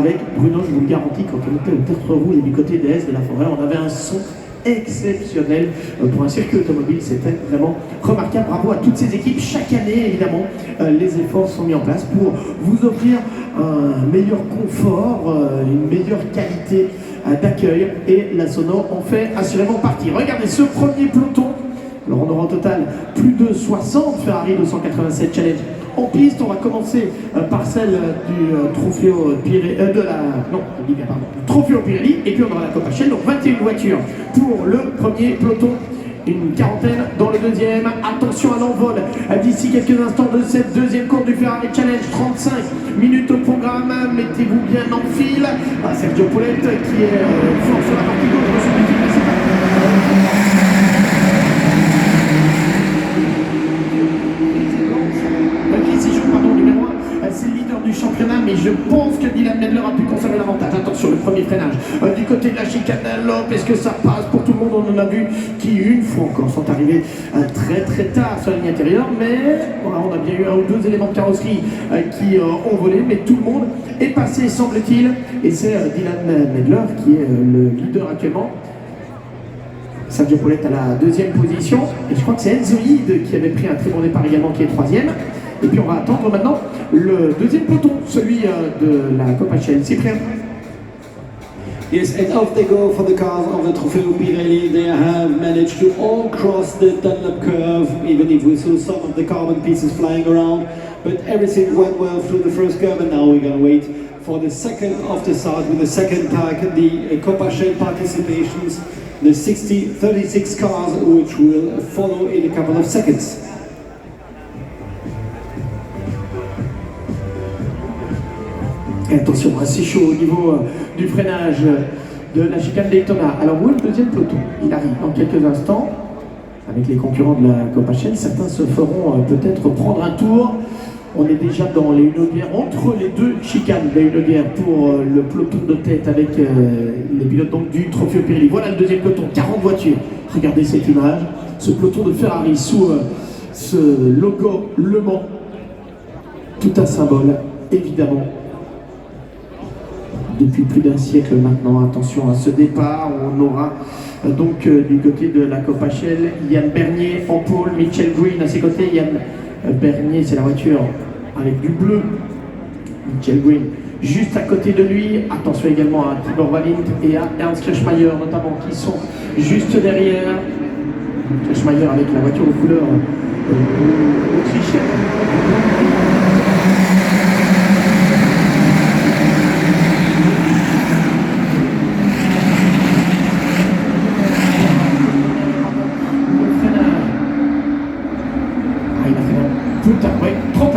Avec Bruno, je vous le garantis, quand on était au Tertre Rouge et du côté des S de la Forêt, on avait un son exceptionnel pour un circuit automobile. C'était vraiment remarquable. Bravo à toutes ces équipes. Chaque année, évidemment, les efforts sont mis en place pour vous offrir un meilleur confort, une meilleure qualité d'accueil. Et la Sono en fait assurément partie. Regardez ce premier peloton. Alors on aura au total plus de 60 Ferrari 287 Challenge en piste. On va commencer par celle du Trofeo Pirelli, Trofeo Pirelli, et puis on aura la Copachel, donc 21 voitures pour le premier peloton, une quarantaine dans le deuxième. Attention à l'envol d'ici quelques instants de cette deuxième course du Ferrari Challenge. 35 minutes au programme, mettez-vous bien en file. Sergio Polet qui est fort sur la partie gauche de son équipe. C'est le leader du championnat, mais je pense que Dylan Medler a pu conserver l'avantage. Attention, le premier freinage du côté de la chicane Lope. Est-ce que ça passe pour tout le monde? On en a vu qui, une fois encore, sont arrivés très tard sur la ligne intérieure, mais voilà, on a bien eu un ou deux éléments de carrosserie qui ont volé, mais tout le monde est passé, semble-t-il, et c'est Dylan Medler qui est le leader actuellement. Sergio Polet à la deuxième position, et je crois que c'est Enzo Ide qui avait pris un très bon départ également, qui est troisième. Et puis on va attendre maintenant le deuxième peloton, celui de la Copachel. Cyprien. Yes, and off they go for the cars of the Trofeo Pirelli. They have managed to all cross the Dunlop curve, even if we saw some of the carbon pieces flying around. But everything went well through the first curve, and now we're going to wait for the second of the start with the second tag, the Copachel participations, the 36 cars, which will follow in a couple of seconds. Et attention, assez chaud au niveau du freinage de la chicane Daytona. Alors où est le deuxième peloton? Il arrive dans quelques instants avec les concurrents de la Copachel. Certains se feront peut-être prendre un tour. On est déjà dans les Hunaudières, entre les deux chicanes des Hunaudières pour le peloton de tête avec les pilotes donc du Trofeo Pirelli. Voilà le deuxième peloton, 40 voitures. Regardez cette image, ce peloton de Ferrari sous ce logo Le Mans. Tout un symbole, évidemment. Depuis plus d'un siècle maintenant. Attention à ce départ, on aura donc du côté de la Copachel, Yann Bernier en pôle, Mitchell Green à ses côtés. Yann Bernier, c'est la voiture avec du bleu. Mitchell Green juste à côté de lui. Attention également à Tibor Valint et à Ernst Kirchmeier notamment, qui sont juste derrière. Kirchmeier avec la voiture aux couleurs autrichiennes. Tout à fait, trop